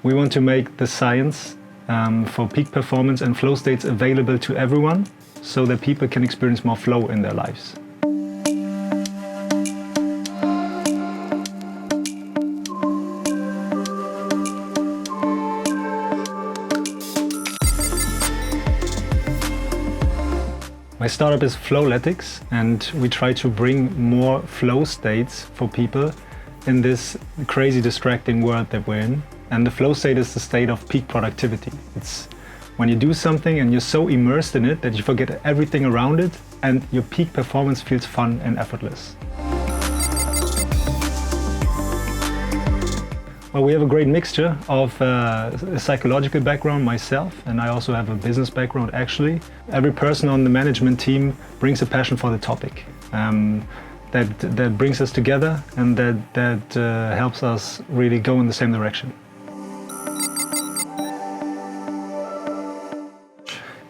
We want to make the science for peak performance and flow states available to everyone so that people can experience more flow in their lives. My startup is Flowletics, and we try to bring more flow states for people in this crazy distracting world that we're in. And the flow state is the state of peak productivity. It's when you do something and you're so immersed in it that you forget everything around it and your peak performance feels fun and effortless. Well, we have a great mixture of a psychological background, myself, and I also have a business background actually. Every person on the management team brings a passion for the topic. That brings us together and that helps us really go in the same direction.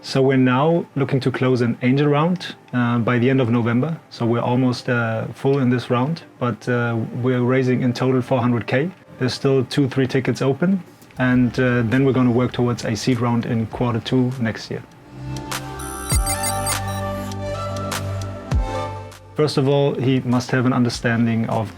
So we're now looking to close an angel round by the end of November. So we're almost full in this round, but we're raising in total 400K. There's still 2-3 tickets open, and then we're going to work towards a seed round in Q2 next year. First of all, he must have an understanding of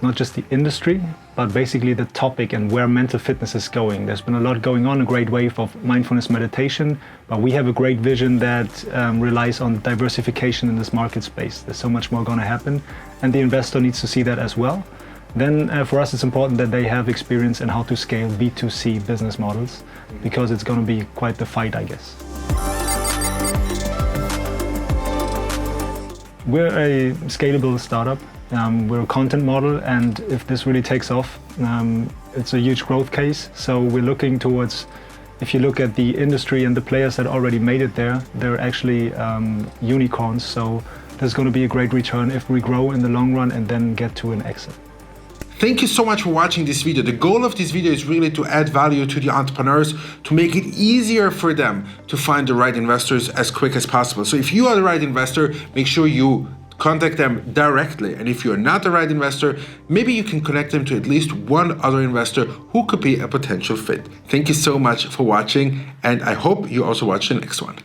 not just the industry, but basically the topic and where mental fitness is going. There's been a lot going on, a great wave of mindfulness meditation, but we have a great vision that relies on diversification in this market space. There's so much more going to happen, and the investor needs to see that as well. Then for us it's important that they have experience in how to scale B2C business models, because it's going to be quite the fight, I guess. We're a scalable startup. We're a content model, and if this really takes off, it's a huge growth case. So we're looking towards, if you look at the industry and the players that already made it there, they're actually unicorns. So there's going to be a great return if we grow in the long run and then get to an exit. Thank you so much for watching this video. The goal of this video is really to add value to the entrepreneurs, to make it easier for them to find the right investors as quick as possible. So if you are the right investor, make sure you contact them directly. And if you're not the right investor, maybe you can connect them to at least one other investor who could be a potential fit. Thank you so much for watching, and I hope you also watch the next one.